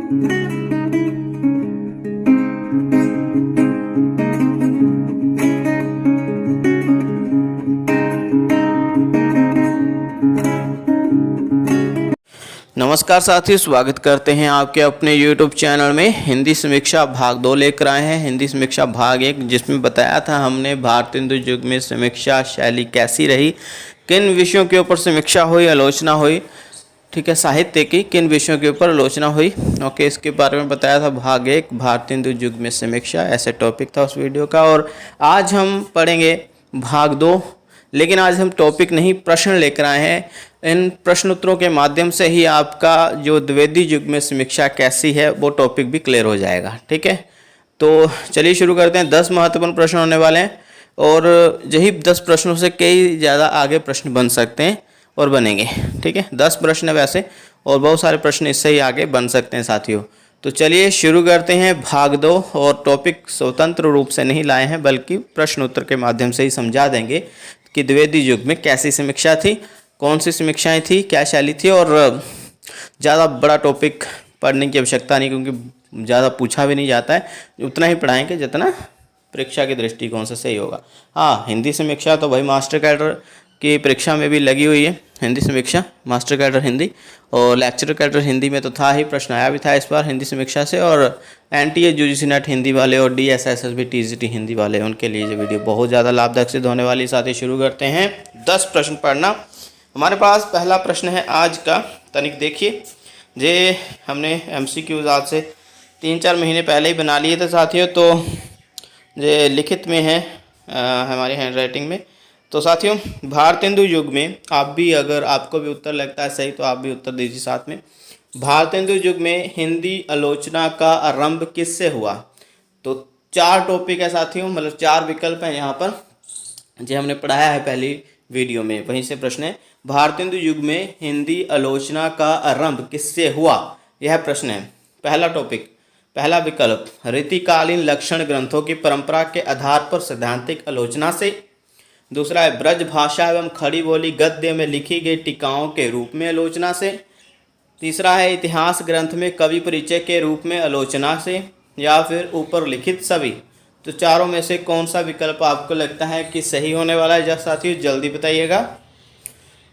नमस्कार साथियों, स्वागत करते हैं आपके अपने YouTube चैनल में। हिंदी समीक्षा भाग 2 लेकर आए हैं। हिंदी समीक्षा भाग 1 जिसमें बताया था हमने भारतेंदु युग में समीक्षा शैली कैसी रही, किन विषयों के ऊपर समीक्षा हुई, आलोचना हुई, ठीक है, साहित्य की किन विषयों के ऊपर आलोचना हुई। ओके, इसके बारे में बताया था भाग 1 भारतेंदु युग में समीक्षा, ऐसे टॉपिक था उस वीडियो का। और आज हम पढ़ेंगे भाग 2, लेकिन आज हम टॉपिक नहीं प्रश्न लेकर आए हैं। इन प्रश्न उत्तरों के माध्यम से ही आपका जो द्विवेदी युग में समीक्षा कैसी है वो टॉपिक भी क्लियर हो जाएगा। ठीक है, तो चलिए शुरू करते हैं। 10 महत्वपूर्ण प्रश्न होने वाले हैं और यही 10 प्रश्नों से कई ज़्यादा आगे प्रश्न बन सकते हैं और बनेंगे। ठीक है, 10 प्रश्न है वैसे, और बहुत सारे प्रश्न इससे ही आगे बन सकते हैं साथियों। तो चलिए शुरू करते हैं भाग 2। और टॉपिक स्वतंत्र रूप से नहीं लाए हैं बल्कि प्रश्न उत्तर के माध्यम से ही समझा देंगे कि द्विवेदी युग में कैसी समीक्षा थी, कौन सी समीक्षाएं थी, क्या शैली थी। और ज़्यादा बड़ा टॉपिक पढ़ने की आवश्यकता नहीं, क्योंकि ज़्यादा पूछा भी नहीं जाता है। उतना ही पढ़ाएंगे जितना परीक्षा के दृष्टिकोण से सही होगा। हाँ, हिंदी समीक्षा तो भाई मास्टर कैडर की परीक्षा में भी लगी हुई है। हिंदी समीक्षा मास्टर कैडर हिंदी और लेक्चरर कैडर हिंदी में तो था ही, प्रश्न आया भी था इस बार हिंदी समीक्षा से। और NTA UGC नेट हिंदी वाले और DSSSB TGT हिंदी वाले, उनके लिए ये वीडियो बहुत ज़्यादा लाभदायक सिद्ध होने वाली। साथ ही शुरू करते हैं 10 प्रश्न पढ़ना। हमारे पास पहला प्रश्न है आज का, तनिक देखिए। ये हमने MCQs आज से 3-4 महीने पहले ही बना लिए थे साथियों, तो ये लिखित में है हमारे हैंड राइटिंग में। तो साथियों, भारतेंदु युग में आप भी, अगर आपको भी उत्तर लगता है सही तो आप भी उत्तर दीजिए साथ में। भारतेंदु युग में हिंदी आलोचना का आरंभ किससे हुआ? तो 4 टॉपिक है साथियों, मतलब 4 विकल्प हैं यहाँ पर, जो हमने पढ़ाया है पहली वीडियो में, वहीं से प्रश्न है। भारतेंदु युग में हिंदी आलोचना का आरंभ किससे हुआ, यह प्रश्न है। पहला टॉपिक, पहला विकल्प, रीतिकालीन लक्षण ग्रंथों की परंपरा के आधार पर सैद्धांतिक आलोचना से। दूसरा है ब्रज भाषा एवं खड़ी बोली गद्य में लिखी गई टीकाओं के रूप में आलोचना से। तीसरा है इतिहास ग्रंथ में कवि परिचय के रूप में आलोचना से, या फिर ऊपर लिखित सभी। तो चारों में से कौन सा विकल्प आपको लगता है कि सही होने वाला है? जब साथियों जल्दी बताइएगा।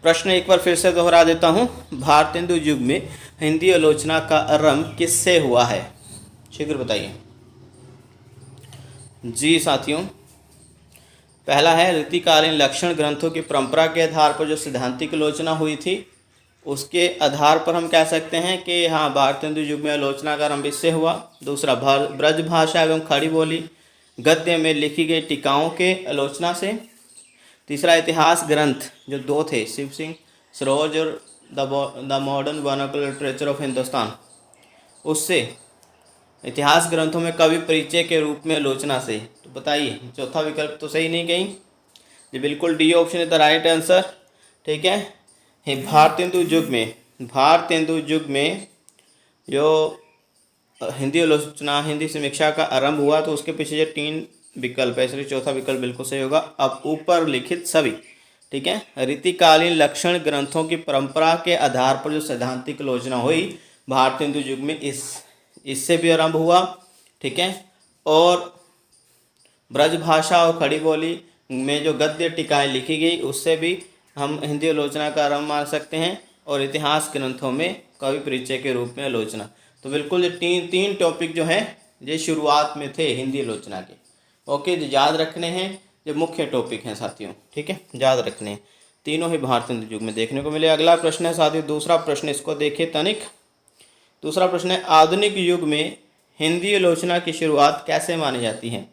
प्रश्न एक बार फिर से दोहरा देता हूँ, भारतेंदु युग में हिंदी आलोचना का आरंभ किससे हुआ है? शीघ्र बताइए जी साथियों। पहला है रीतिकालीन लक्षण ग्रंथों की परंपरा के आधार पर जो सैद्धांतिक आलोचना हुई थी, उसके आधार पर हम कह सकते हैं कि हाँ, भारतेंदु युग में आलोचना का आरंभ इससे हुआ। दूसरा, ब्रज भाषा एवं खड़ी बोली गद्य में लिखी गई टीकाओं के आलोचना से। तीसरा, इतिहास ग्रंथ जो 2 थे, शिव सिंह सरोज और the modern vernacular literature of Hindustan, उससे। इतिहास ग्रंथों में कवि परिचय के रूप में आलोचना से। तो बताइए, चौथा विकल्प तो सही नहीं गई ये, बिल्कुल D option is the right answer. ठीक है, भारतेंदु युग में जो हिंदी आलोचना, हिंदी समीक्षा का आरंभ हुआ, तो उसके पीछे जो 3 विकल्प है, इसलिए चौथा विकल्प बिल्कुल सही होगा। अब ऊपर लिखित सभी, ठीक है, रीतिकालीन लक्षण ग्रंथों की परंपरा के आधार पर जो सैद्धांतिक आलोचना हुई भारतेंदु युग में, इससे भी आरंभ हुआ। ठीक है, और ब्रज भाषा और खड़ी बोली में जो गद्य टीकाएँ लिखी गई, उससे भी हम हिंदी आलोचना का आरंभ मान सकते हैं। और इतिहास ग्रंथों में कवि परिचय के रूप में आलोचना। तो बिल्कुल ये तीन टॉपिक जो हैं ये शुरुआत में थे हिंदी आलोचना के। ओके, जो याद रखने हैं, जो मुख्य टॉपिक हैं साथियों। ठीक है, याद रखने हैं, तीनों ही भारतेंदु युग में देखने को मिले। अगला प्रश्न है साथियों, दूसरा प्रश्न, इसको देखिए तनिक। दूसरा प्रश्न है, आधुनिक युग में हिंदी आलोचना की शुरुआत कैसे मानी जाती है?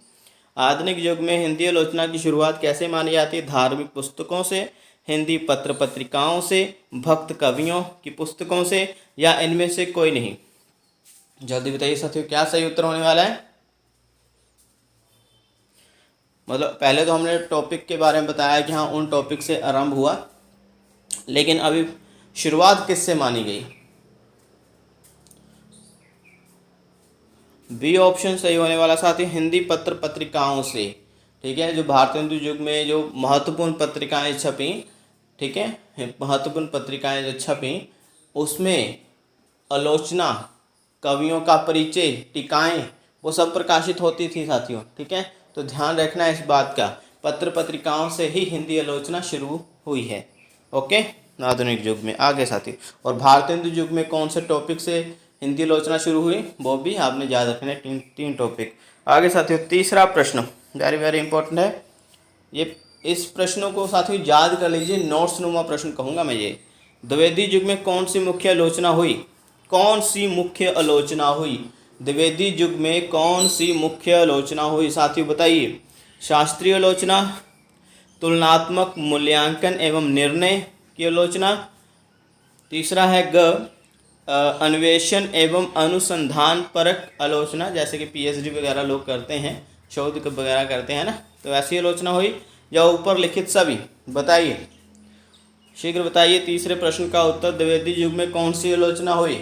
आधुनिक युग में हिंदी आलोचना की शुरुआत कैसे मानी जाती है? धार्मिक पुस्तकों से, हिंदी पत्र पत्रिकाओं से, भक्त कवियों की पुस्तकों से, या इनमें से कोई नहीं? जल्दी बताइए साथियों, क्या सही उत्तर होने वाला है? मतलब पहले तो हमने टॉपिक के बारे में बताया कि हाँ, उन टॉपिक से आरंभ हुआ, लेकिन अभी शुरुआत किससे मानी गई? बी ऑप्शन सही होने वाला साथी, हिंदी पत्र पत्रिकाओं से। ठीक है, जो भारतेंदु युग में जो महत्वपूर्ण पत्रिकाएं छपी, ठीक है, महत्वपूर्ण पत्रिकाएं जो छपी, उसमें आलोचना कवियों का परिचय, टीकाएं, वो सब प्रकाशित होती थी साथियों। ठीक है, तो ध्यान रखना इस बात का, पत्र पत्रिकाओं से ही हिंदी आलोचना शुरू हुई है। ओके, आधुनिक युग में। आगे साथियों, और भारतेंदु युग में कौन से टॉपिक से हिंदी आलोचना शुरू हुई, वो भी आपने याद रखना है, तीन टॉपिक। आगे साथियों, तीसरा प्रश्न वेरी वेरी इंपॉर्टेंट है ये। इस प्रश्नों को साथियों याद कर लीजिए, नोट्स नुमा प्रश्न कहूँगा मैं ये। द्विवेदी युग में कौन सी मुख्य आलोचना हुई, कौन सी मुख्य आलोचना हुई, द्विवेदी युग में कौन सी मुख्य आलोचना हुई साथियों बताइए। शास्त्रीय आलोचना, तुलनात्मक मूल्यांकन एवं निर्णय की आलोचना, तीसरा है अन्वेषण एवं अनुसंधान परक आलोचना, जैसे कि पीएचडी वगैरह लोग करते हैं, शोध वगैरह करते हैं ना, तो ऐसी आलोचना हुई, या ऊपर लिखित सभी। बताइए, शीघ्र बताइए तीसरे प्रश्न का उत्तर, द्विवेदी युग में कौन सी आलोचना हुई।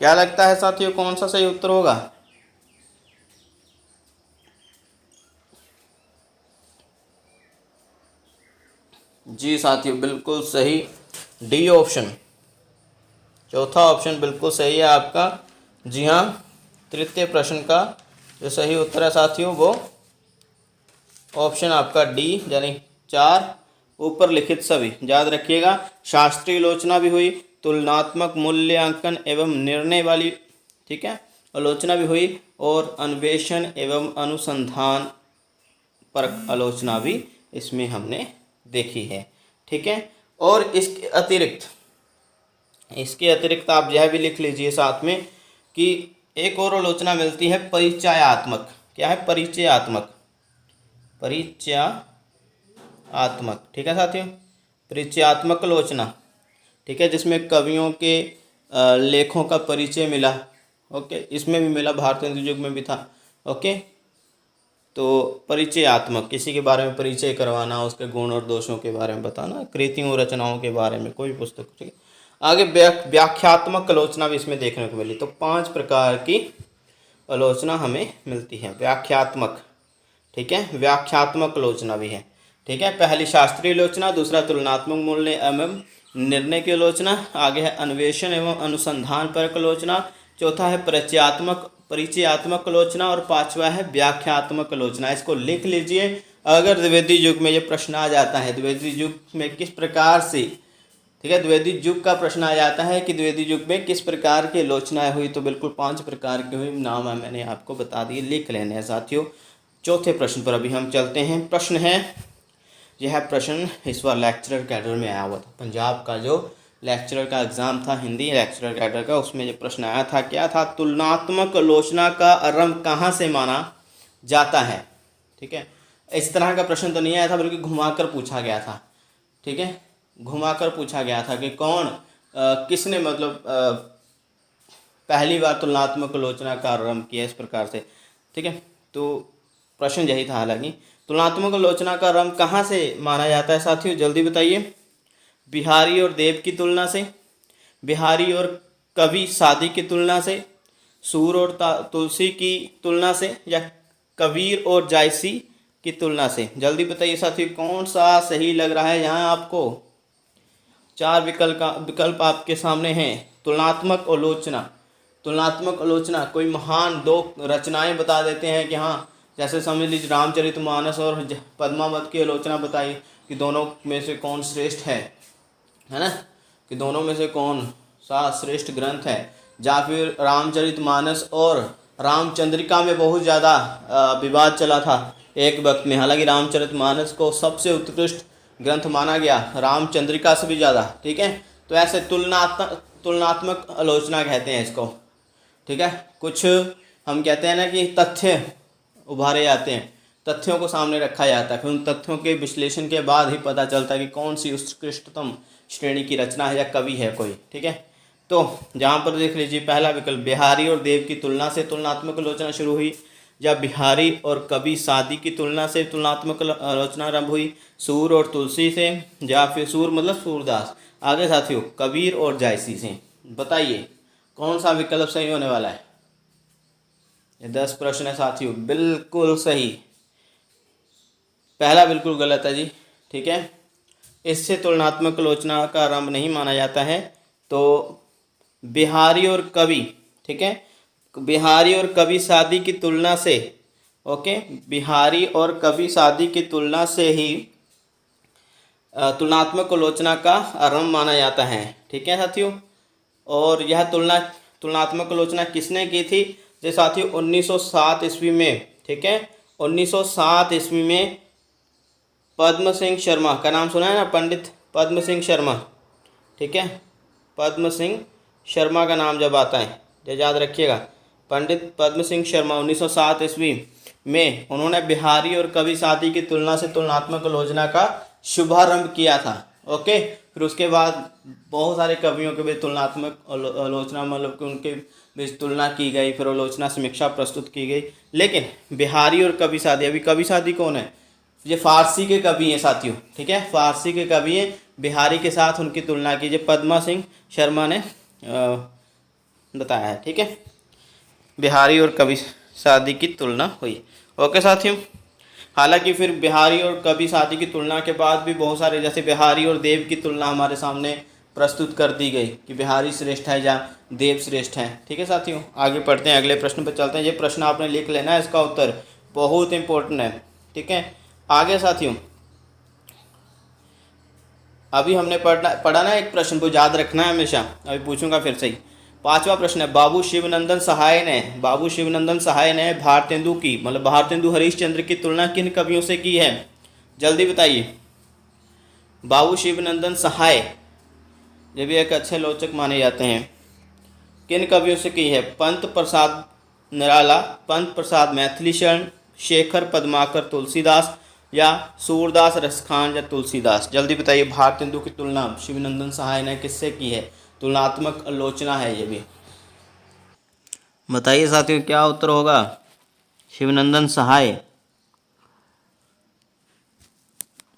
क्या लगता है साथियों, कौन सा सही उत्तर होगा। जी साथियों, बिल्कुल सही, डी ऑप्शन, चौथा ऑप्शन बिल्कुल सही है आपका। जी हाँ, तृतीय प्रश्न का जो सही उत्तर है साथियों वो ऑप्शन आपका डी, यानी 4, ऊपर लिखित सभी। याद रखिएगा, शास्त्रीय आलोचना भी हुई, तुलनात्मक मूल्यांकन एवं निर्णय वाली, ठीक है, आलोचना भी हुई, और अन्वेषण एवं अनुसंधान पर आलोचना भी इसमें हमने देखी है। ठीक है, और इसके अतिरिक्त आप यह भी लिख लीजिए साथ में कि एक और आलोचना मिलती है परिचयात्मक। क्या है, परिचयात्मक, ठीक है साथियों, परिचयात्मक आलोचना। ठीक है, जिसमें कवियों के लेखों का परिचय मिला। ओके, इसमें भी मिला, भारतेंदु युग में भी था। ओके, तो परिचयात्मक, किसी के बारे में परिचय करवाना, उसके गुण और दोषों के बारे में बताना, कृतियों रचनाओं के बारे में, कोई पुस्तक। ठीक है, आगे व्याख्यात्मक आलोचना भी इसमें देखने को मिली। तो 5 प्रकार की आलोचना हमें मिलती है। व्याख्यात्मक, ठीक है, व्याख्यात्मक आलोचना भी है। ठीक है, पहली शास्त्रीय आलोचना, दूसरा तुलनात्मक मूल्य एवं निर्णय की आलोचना, आगे है अन्वेषण एवं अनुसंधान परक आलोचना, चौथा है परिचयात्मक आलोचना, और 5वां है व्याख्यात्मक आलोचना। इसको लिख लीजिए, अगर द्विवेदी युग में ये प्रश्न आ जाता है, द्विवेदी युग में किस प्रकार से, ठीक है, द्विवेदी युग का प्रश्न आ जाता है कि द्विवेदी युग में किस प्रकार की आलोचनाएं हुई, तो बिल्कुल 5 प्रकार की हुई, नाम है मैंने आपको बता दिए, लिख लेने हैं साथियों। चौथे प्रश्न पर अभी हम चलते हैं। प्रश्न है, यह प्रश्न इस बार लेक्चरर कैडर में आया हुआ था, पंजाब का जो लेक्चरर का एग्ज़ाम था, हिंदी लेक्चरर कैडर का, उसमें ये प्रश्न आया था। क्या था, तुलनात्मक आलोचना का आरंभ कहाँ से माना जाता है। ठीक है, इस तरह का प्रश्न तो नहीं आया था, बल्कि घुमाकर पूछा गया था। ठीक है, घुमाकर पूछा गया था कि किसने मतलब पहली बार तुलनात्मक आलोचना का आरंभ किया, इस प्रकार से। ठीक है, तो प्रश्न यही था। हालांकि तुलनात्मक आलोचना का आरंभ कहाँ से माना जाता है साथियों, जल्दी बताइए। बिहारी और देव की तुलना से, बिहारी और कवि सादी की तुलना से, सूर और तुलसी की तुलना से, या कबीर और जायसी की तुलना से। जल्दी बताइए साथियों, कौन सा सही लग रहा है। यहाँ आपको 4 विकल्प आपके सामने हैं। तुलनात्मक आलोचना, कोई महान 2 रचनाएं बता देते हैं कि हाँ, जैसे समझ लीजिए रामचरितमानस और पद्मावत की आलोचना बताई कि दोनों में से कौन श्रेष्ठ है ना, कि दोनों में से कौन सा श्रेष्ठ ग्रंथ है। या फिर रामचरितमानस और रामचंद्रिका में बहुत ज़्यादा विवाद चला था एक वक्त में। हालांकि रामचरितमानस को सबसे उत्कृष्ट ग्रंथ माना गया, रामचंद्रिका से भी ज़्यादा। ठीक है, तो ऐसे तुलनात्मक आलोचना कहते हैं इसको। ठीक है, कुछ हम कहते हैं ना कि तथ्य उभारे जाते हैं, तथ्यों को सामने रखा जाता है, फिर उन तथ्यों के विश्लेषण के बाद ही पता चलता है कि कौन सी उत्कृष्टतम श्रेणी की रचना है या कवि है कोई। ठीक है, तो जहाँ पर देख लीजिए, पहला विकल्प बिहारी और देव की तुलना से तुलनात्मक आलोचना शुरू हुई, या बिहारी और कवि सादी की तुलना से तुलनात्मक आलोचना आरंभ हुई, सूर और तुलसी से, या फिर सूर मतलब सूरदास। आगे साथियों, कबीर और जायसी से। बताइए कौन सा विकल्प सही होने वाला है। ये 10 प्रश्न है साथियों, बिल्कुल सही, पहला बिल्कुल गलत है जी। ठीक है, इससे तुलनात्मक आलोचना का आरंभ नहीं माना जाता है। तो बिहारी और कवि, ठीक है, बिहारी और कवि सादी की तुलना से, ओके, बिहारी और कवि सादी की तुलना से ही तुलनात्मक आलोचना का आरंभ माना जाता है, ठीक है साथियों। और यह तुलनात्मक आलोचना किसने की थी? जो साथियों 1907 ईस्वी में, ठीक है, 1907 ईस्वी में पद्म सिंह शर्मा का नाम सुना है ना, पंडित पद्म सिंह शर्मा, ठीक है, पद्म सिंह शर्मा का नाम जब आता है तो याद रखिएगा, पंडित पद्म सिंह शर्मा 1907 ईस्वी में उन्होंने बिहारी और कवि सादी की तुलना से तुलनात्मक आलोचना का शुभारंभ किया था, ओके। फिर उसके बाद बहुत सारे कवियों के बीच तुलनात्मक आलोचना, मतलब कि उनके बीच तुलना की गई, फिर आलोचना समीक्षा प्रस्तुत की गई। लेकिन बिहारी और कवि सादी, अभी कवि सादी कौन है? ये फारसी के कवि हैं साथियों, ठीक है, फारसी के कवि हैं। बिहारी के साथ उनकी तुलना कीजिए, पद्मा सिंह शर्मा ने बताया है, ठीक है, बिहारी और कवि सादी की तुलना हुई, ओके साथियों। हालांकि फिर बिहारी और कवि सादी की तुलना के बाद भी बहुत सारे, जैसे बिहारी और देव की तुलना हमारे सामने प्रस्तुत कर दी गई कि बिहारी श्रेष्ठ है या देव श्रेष्ठ है, ठीक है साथियों। आगे पढ़ते हैं, अगले प्रश्न पर चलते हैं। ये प्रश्न आपने लिख लेना है, इसका उत्तर बहुत इंपॉर्टेंट है, ठीक है। आगे साथियों, अभी हमने पढ़ा ना एक प्रश्न को याद रखना है हमेशा, अभी पूछूंगा फिर से ही। 5वां प्रश्न है, बाबू शिवनंदन सहाय ने भारतेंदु की, मतलब भारतेंदु हरिश्चंद्र की तुलना किन कवियों से की है? जल्दी बताइए। बाबू शिवनंदन सहाय ये भी एक अच्छे लोचक माने जाते हैं, किन कवियों से की है? पंत प्रसाद निराला, पंत प्रसाद मैथिली शरण, शेखर पद्माकर तुलसीदास या सूरदास रसखान या तुलसीदास? जल्दी बताइए। भारतेंदु की तुलना शिवनंदन सहाय ने किससे की है? तुलनात्मक आलोचना है ये भी, बताइए साथियों क्या उत्तर होगा? शिवनंदन सहाय,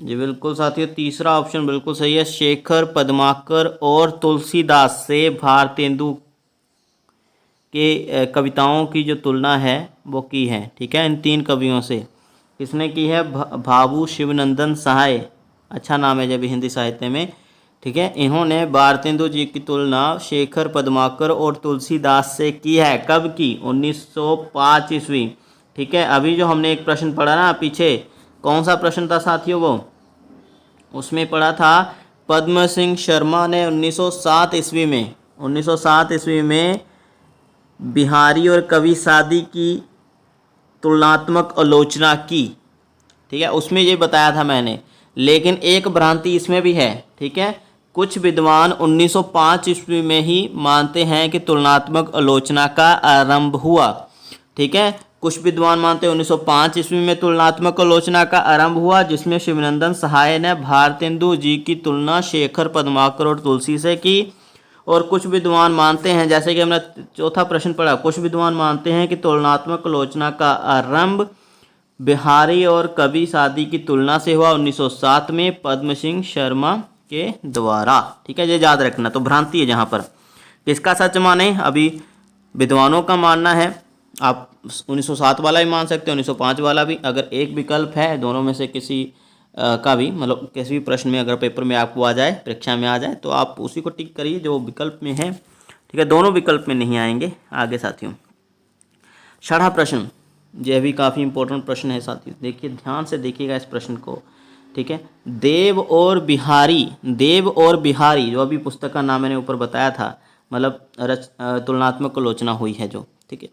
जी बिल्कुल साथियों, तीसरा ऑप्शन बिल्कुल सही है। शेखर पद्माकर और तुलसीदास से भारतेंदु के कविताओं की जो तुलना है वो की है, ठीक है, इन 3 कवियों से। किसने की है? भाबू शिवनंदन सहाय, अच्छा नाम है जब हिंदी साहित्य में, ठीक है। इन्होंने भारतेंदु जी की तुलना शेखर पद्माकर और तुलसीदास से की है। कब की? 1905 ईस्वी, ठीक है। अभी जो हमने एक प्रश्न पढ़ा ना पीछे, कौन सा प्रश्न था साथियों वो? उसमें पढ़ा था पद्म सिंह शर्मा ने 1907 ईस्वी में, 1907 ईस्वी में बिहारी और कवि सादी की तुलनात्मक आलोचना की, ठीक है, उसमें ये बताया था मैंने। लेकिन एक भ्रांति इसमें भी है, ठीक है, कुछ विद्वान 1905 ईस्वी में ही मानते हैं कि तुलनात्मक आलोचना का आरंभ हुआ, ठीक है। कुछ विद्वान मानते हैं 1905 ईस्वी में तुलनात्मक आलोचना का आरंभ हुआ, जिसमें शिवनंदन सहाय ने भारतेंदु जी की तुलना शेखर पद्माकर और तुलसी से की। और कुछ विद्वान मानते हैं, जैसे कि हमने चौथा प्रश्न पढ़ा, कुछ विद्वान मानते हैं कि तुलनात्मक आलोचना का आरंभ बिहारी और कवि सादी की तुलना से हुआ 1907 में पद्म सिंह शर्मा के द्वारा, ठीक है, ये याद रखना। तो भ्रांति है जहाँ पर, किसका सच माने? अभी विद्वानों का मानना है, आप 1907 वाला भी मान सकते हैं, 1905 वाला भी। अगर एक विकल्प है दोनों में से किसी का भी, मतलब किसी भी प्रश्न में अगर पेपर में आपको आ जाए, परीक्षा में आ जाए, तो आप उसी को टिक करिए जो विकल्प में है, ठीक है। दोनों विकल्प में नहीं आएंगे। आगे साथियों, 6वां प्रश्न, यह भी काफ़ी इंपॉर्टेंट प्रश्न है साथियों, देखिए ध्यान से देखिएगा इस प्रश्न को, ठीक है। देव और बिहारी जो अभी पुस्तक का नाम मैंने ऊपर बताया था, मतलब तुलनात्मक आलोचना हुई है जो, ठीक है।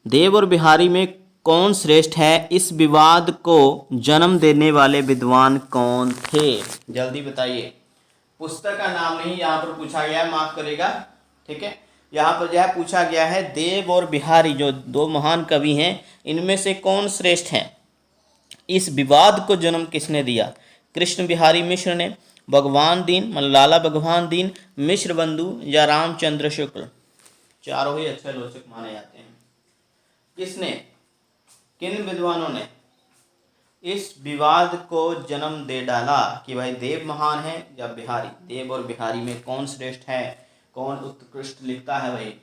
देव और बिहारी में कौन श्रेष्ठ है, इस विवाद को जन्म देने वाले विद्वान कौन थे? जल्दी बताइए। पुस्तक का नाम नहीं यहाँ पर पूछा गया है, माफ करेगा, ठीक है। यहाँ पर यह पूछा गया है देव और बिहारी जो 2 महान कवि हैं, इनमें से कौन श्रेष्ठ है? इस विवाद को जन्म किसने दिया? कृष्ण बिहारी मिश्र ने, भगवान दीन मतलब लाला भगवान दीन, मिश्र बंधु या रामचंद्र शुक्ल? चारों ही अच्छे आलोचक माने जाते हैं। किसने, किन विद्वानों ने इस विवाद को जन्म दे डाला कि भाई देव महान है या बिहारी? देव और बिहारी में कौन श्रेष्ठ है, कौन उत्कृष्ट लिखता है भाई?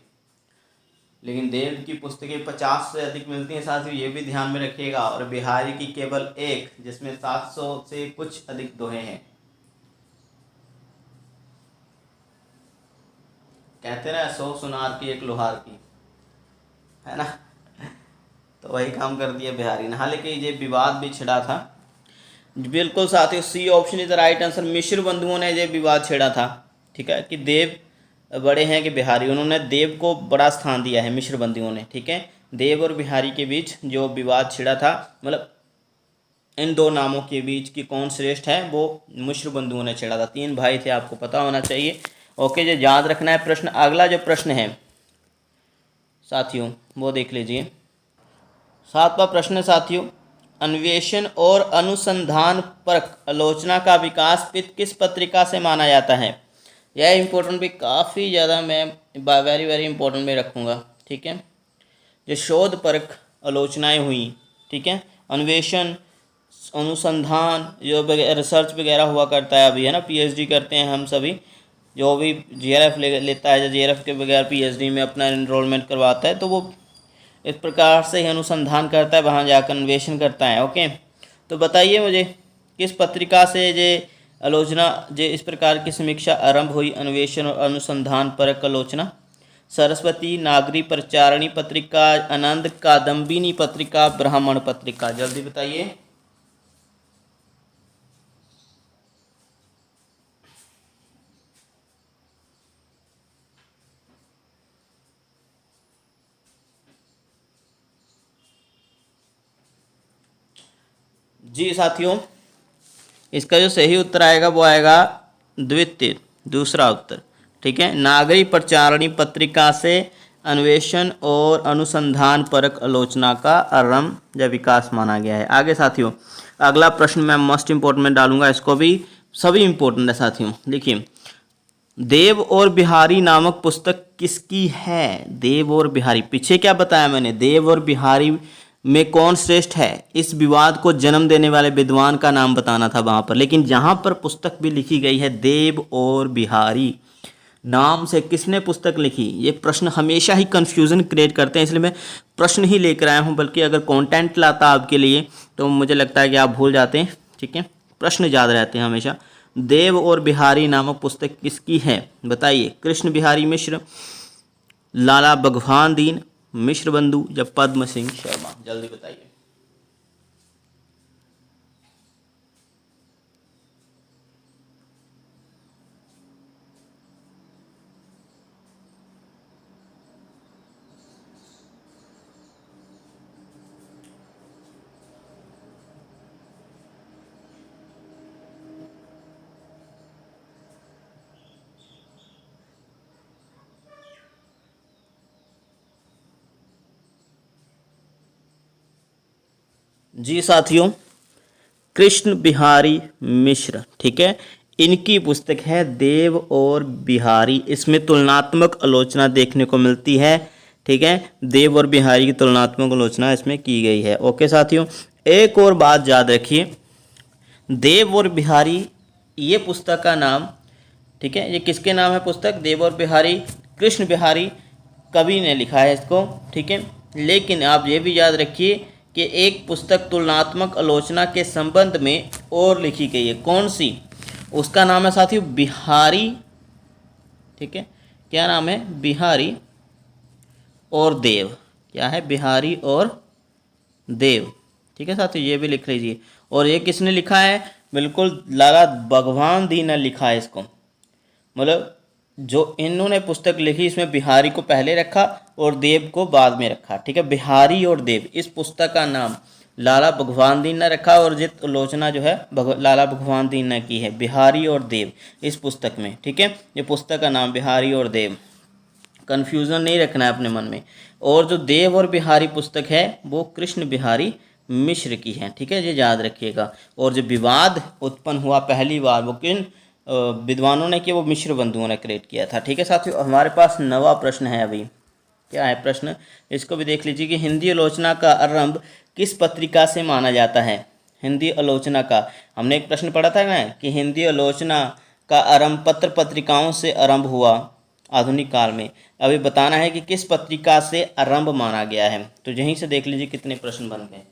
लेकिन देव की पुस्तकें 50 से अधिक मिलती हैं साथियों, ये भी ध्यान में रखिएगा, और बिहारी की केवल 1, जिसमें 700 से कुछ अधिक दोहे हैं। कहते ना 100 सुनार की 1 लोहार की, है ना। तो वही काम कर दिया बिहारी ने। हालांकि ये विवाद भी छिड़ा था। बिल्कुल साथियों, C option is the right answer. मिश्र बंधुओं ने ये विवाद छेड़ा था, ठीक है, कि देव बड़े हैं कि बिहारी। उन्होंने देव को बड़ा स्थान दिया है मिश्र बंधुओं ने, ठीक है। देव और बिहारी के बीच जो विवाद छिड़ा था, मतलब इन 2 नामों के बीच की कौन श्रेष्ठ है, वो मिश्र बंधुओं ने छेड़ा था। 3 भाई थे, आपको पता होना चाहिए। ओके, जो याद रखना है प्रश्न। अगला जो प्रश्न है साथियों वो देख लीजिए। 7वां प्रश्न है साथियों, अन्वेषण और अनुसंधान परक आलोचना का विकास किस पत्रिका से माना जाता है। यह इंपॉर्टेंट भी काफ़ी ज़्यादा मैं वेरी वेरी इंपॉर्टेंट में रखूँगा, ठीक है। जो शोध परक आलोचनाएँ हुई, ठीक है, अन्वेषण अनुसंधान जो रिसर्च वगैरह हुआ करता है अभी, है ना, पीएचडी करते हैं हम सभी। जो भी जीआरएफ लेता है, जो जीआरएफ के बगैर पीएचडी में अपना एनरोलमेंट करवाता है, तो वो इस प्रकार से ही अनुसंधान करता है, वहाँ जाकर अन्वेषण करता है। ओके, तो बताइए मुझे किस पत्रिका से ये आलोचना, जे इस प्रकार की समीक्षा आरंभ हुई, अन्वेषण और अनुसंधान परक आलोचना। सरस्वती, नागरी प्रचारणी पत्रिका, आनंद कादम्बिनी पत्रिका, ब्राह्मण पत्रिका। जल्दी बताइए। जी साथियों, इसका जो सही उत्तर आएगा वो आएगा द्वितीय, दूसरा उत्तर, ठीक है। नागरी प्रचारणी पत्रिका से अन्वेषण और अनुसंधान परक आलोचना का आरंभ या विकास माना गया है। आगे साथियों, अगला प्रश्न मैं मोस्ट इंपोर्टेंट में डालूंगा, इसको भी सभी इंपॉर्टेंट है साथियों। देखिए, देव और बिहारी नामक पुस्तक किसकी है। देव और बिहारी, पीछे क्या बताया मैंने, देव और बिहारी में कौन श्रेष्ठ है, इस विवाद को जन्म देने वाले विद्वान का नाम बताना था वहां पर। लेकिन जहां पर पुस्तक भी लिखी गई है देव और बिहारी नाम से, किसने पुस्तक लिखी, ये प्रश्न हमेशा ही कंफ्यूजन क्रिएट करते हैं, इसलिए मैं प्रश्न ही लेकर आया हूं। बल्कि अगर कंटेंट लाता आपके लिए तो मुझे लगता है कि आप भूल जाते हैं, ठीक है। प्रश्न याद रहते हैं हमेशा। देव और बिहारी नामक पुस्तक किसकी है, बताइए। कृष्ण बिहारी मिश्र, लाला भगवान दीन, मिश्र बंधु या पद्म सिंह शर्मा। जल्दी बताइए। जी साथियों, कृष्ण बिहारी मिश्र, ठीक है, इनकी पुस्तक है देव और बिहारी। इसमें तुलनात्मक आलोचना देखने को मिलती है, ठीक है। देव और बिहारी की तुलनात्मक आलोचना इसमें की गई है। ओके साथियों, एक और बात याद रखिए, देव और बिहारी ये पुस्तक का नाम, ठीक है, ये किसके नाम है पुस्तक, देव और बिहारी, कृष्ण बिहारी कवि ने लिखा है इसको, ठीक है। लेकिन आप ये भी याद रखिए कि एक पुस्तक तुलनात्मक आलोचना के संबंध में और लिखी गई है, कौन सी, उसका नाम है साथियों बिहारी, ठीक है। क्या नाम है, बिहारी और देव। क्या है, बिहारी और देव, ठीक है साथियों, ये भी लिख लीजिए। और ये किसने लिखा है, बिल्कुल लाला भगवान दी ने लिखा है इसको। मतलब जो इन्होंने पुस्तक लिखी इसमें बिहारी को पहले रखा और देव को बाद में रखा, ठीक है। बिहारी और देव, इस पुस्तक का नाम लाला भगवान दीन ने रखा और जित आलोचना जो है लाला भगवान दीन ने की है, बिहारी और देव इस पुस्तक में, ठीक है। ये पुस्तक का नाम बिहारी और देव, कन्फ्यूज़न नहीं रखना है अपने मन में। और जो देव और बिहारी पुस्तक है वो कृष्ण बिहारी मिश्र की है, ठीक है, ये याद रखिएगा। और जो विवाद उत्पन्न हुआ पहली बार वो किन विद्वानों ने किया, वो मिश्र बंधुओं ने क्रिएट किया था, ठीक है साथियों। हमारे पास 9वां प्रश्न है अभी, क्या है प्रश्न, इसको भी देख लीजिए कि हिंदी आलोचना का आरंभ किस पत्रिका से माना जाता है। हिंदी आलोचना का, हमने एक प्रश्न पढ़ा था ना कि हिंदी आलोचना का आरंभ पत्र पत्रिकाओं से आरंभ हुआ आधुनिक काल में। अभी बताना है कि किस पत्रिका से आरंभ माना गया है, तो यहीं से देख लीजिए कितने प्रश्न बन गए।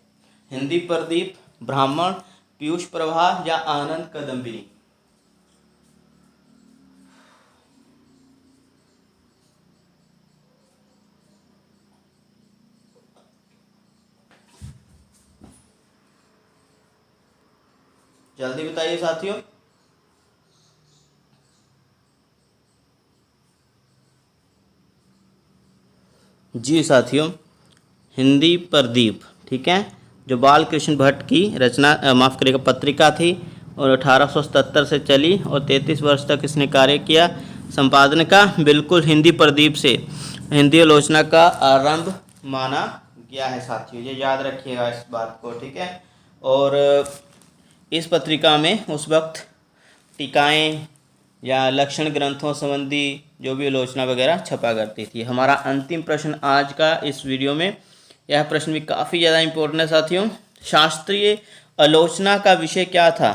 हिंदी प्रदीप, ब्राह्मण, पीयूष प्रभा या आनंद कादम्बिनी। जल्दी बताइए साथियों। जी साथियों, हिंदी प्रदीप, ठीक है, जो बाल कृष्ण भट्ट की रचना माफ़ करिएगा पत्रिका थी और 1877 से चली और 33 वर्ष तक इसने कार्य किया। संपादन का बिल्कुल हिंदी प्रदीप से हिंदी आलोचना का आरंभ माना गया है साथियों, ये याद रखिएगा इस बात को, ठीक है। और इस पत्रिका में उस वक्त टीकाएँ या लक्षण ग्रंथों संबंधी जो भी आलोचना वगैरह छपा करती थी। हमारा अंतिम प्रश्न आज का इस वीडियो में, यह प्रश्न भी काफ़ी ज़्यादा इम्पोर्टेंट है साथियों। शास्त्रीय आलोचना का विषय क्या था?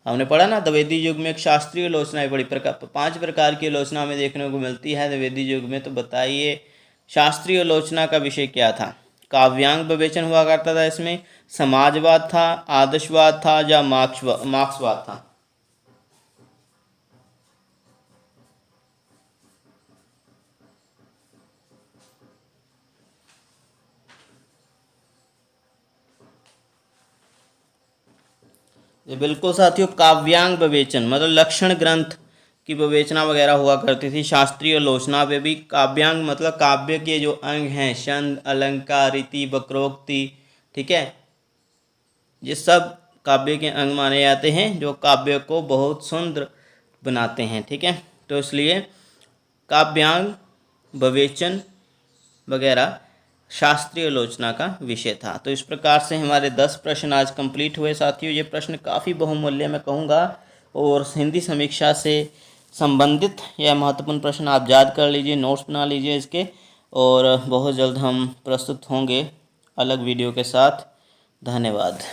हमने पढ़ा ना, द्विवेदी युग में एक शास्त्रीय आलोचना है, बड़ी 5 प्रकार की आलोचना हमें देखने को मिलती है द्विवेदी युग में। तो बताइए शास्त्रीय आलोचना का विषय क्या था? काव्यांग विवेचन हुआ करता था इसमें, समाजवाद था, आदर्शवाद था या मार्क्सवाद था? ये बिल्कुल साथियों काव्यांग विवेचन, मतलब लक्षण ग्रंथ की विवेचना वगैरह हुआ करती थी। शास्त्रीय आलोचना पे भी काव्यांग मतलब काव्य के जो अंग हैं, छंद, अलंकार, रीति, वक्रोक्ति, ठीक है, ये सब काव्य के अंग माने जाते हैं जो काव्य को बहुत सुंदर बनाते हैं, ठीक है। तो इसलिए काव्यांग विवेचन वगैरह शास्त्रीय आलोचना का विषय था। तो इस प्रकार से हमारे 10 प्रश्न आज कंप्लीट हुए साथियों। ये प्रश्न काफ़ी बहुमूल्य मैं कहूँगा और हिंदी समीक्षा से संबंधित यह महत्वपूर्ण प्रश्न आप याद कर लीजिए, नोट्स बना लीजिए इसके, और बहुत जल्द हम प्रस्तुत होंगे अलग वीडियो के साथ। धन्यवाद।